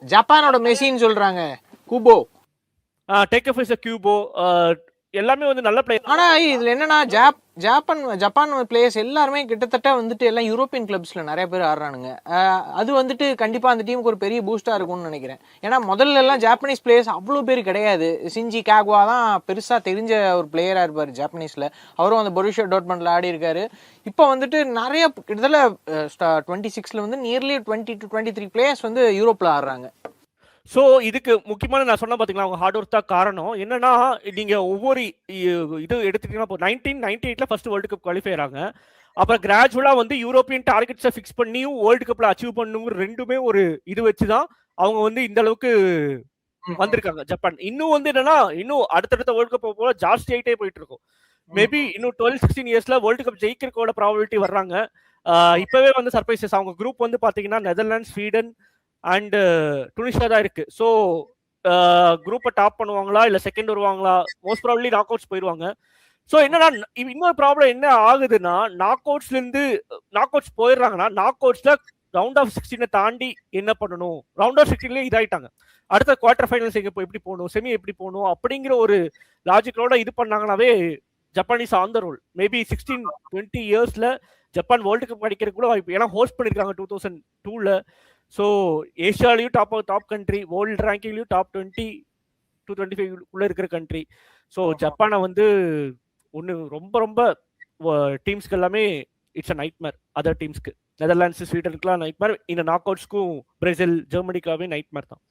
ஜப்பானோட மெஸ்ஸின்னு சொல்றாங்க, Kubo. Take is கியூபோ, எல்லாமே வந்து நல்ல பிளேயர். ஆனா இதுல என்னன்னா ஜப்பான் பிளேயர்ஸ் எல்லாருமே கிட்டத்தட்ட வந்துட்டு எல்லாம் யூரோப்பியன் கிளப்ஸ்ல நிறைய பேர் ஆடுறானுங்க. அது வந்துட்டு கண்டிப்பா அந்த டீமுக்கு ஒரு பெரிய பூஸ்டா இருக்கும்னு நினைக்கிறேன். ஏன்னா முதல்ல எல்லாம் ஜாப்பனீஸ் பிளேயர்ஸ் அவ்வளவு பேர் கிடையாது. சிஞ்சி காகுவா தான் பெருசா தெரிஞ்ச ஒரு பிளேயரா இருப்பாரு ஜாப்பனீஸ்ல. அவரும் அந்த பொருஷியா டோர்ட்மண்ட்ல ஆடி இருக்காரு. இப்போ வந்துட்டு நிறைய கிட்டத்தட்ட 26ல வந்து நியர்லி 20 to 23 பிளேயர்ஸ் வந்து யூரோப்ல ஆடுறாங்க. ஸோ இதுக்கு முக்கியமான நான் சொன்ன பார்த்தீங்களா, அவங்க ஹார்ட் ஒர்க் தான் காரணம். என்னன்னா நீங்கள் ஒவ்வொரு இது எடுத்துக்கிட்டீங்கன்னா இப்போ 1998 ஃபர்ஸ்ட் வேர்ல்டு கப் குவாலிஃபை ஆகிறாங்க. அப்புறம் கிராஜுவலாக வந்து யூரோப்பியன் டார்கெட்ஸை ஃபிக்ஸ் பண்ணியும் வேர்ல்டு கப்பில் அச்சீவ் பண்ணுங்கிற ரெண்டுமே ஒரு இது வச்சு தான் அவங்க வந்து இந்த அளவுக்கு வந்திருக்காங்க ஜப்பான். இன்னும் வந்து என்னன்னா இன்னும் அடுத்தடுத்த வேர்ல்டு கப் போக ஜாஸ்தி ஆகிட்டே போயிட்டு இருக்கும். மேபி இன்னும் 12-16 இயர்ஸ்ல வேர்ல்டு கப் ஜெயிக்கிறதோட ப்ராபபிலிட்டி வர்றாங்க. இப்பவே வந்து சர்ப்ரைசஸ். அவங்க குரூப் வந்து பாத்தீங்கன்னா நெதர்லாந்து, ஸ்வீடன் அண்ட் டுனிஷியா தான் இருக்கு. ஸோ குரூப்பை டாப் பண்ணுவாங்களா இல்ல செகண்ட் வருவாங்களா? மோஸ்ட் ப்ராபபிலி நாக் அவுட்ஸ் போயிடுவாங்க. ஸோ என்னன்னா இன்னொரு ப்ராப்ளம் என்ன ஆகுதுன்னா, நாக் அவுட்ஸ் போயிடுறாங்கன்னா நாக் அவுட்ஸ்ல ரவுண்ட் ஆஃப் 16 தாண்டி என்ன பண்ணணும், ரவுண்ட் ஆஃப் 16 இதாயிட்டாங்க. அடுத்த குவார்டர் ஃபைனல்ஸ் எங்க எப்படி போகணும், செமி எப்படி போகணும் அப்படிங்கிற ஒரு லாஜிக்கலோட இது பண்ணாங்கன்னாவே Japanese on the roll. Maybe 16-20 இயர்ஸ்ல ஜப்பான் வேர்ல்டு கப் அடிக்கிறது கூட வாய்ப்பு. ஏன்னா ஹோஸ்ட் பண்ணிருக்காங்க 2002ல. ஸோ ஏஷியாலையும் டாப் கண்ட்ரி, வேர்ல்டு ரேங்கிங்லையும் டாப் 20 to 25 உள்ள இருக்கிற கண்ட்ரி. ஸோ ஜப்பானை வந்து ஒன்று ரொம்ப ரொம்ப டீம்ஸ்க்கு எல்லாமே இட்ஸ் அ நைட்மேர். அதர் டீம்ஸ்க்கு நெதர்லாண்ட்ஸ், ஸ்வீடனுக்குலாம் நைட்மேர். இந்த நாக் அவுட்ஸ்க்கும் பிரேசில், ஜெர்மனிக்காவே நைட்மேர் தான்.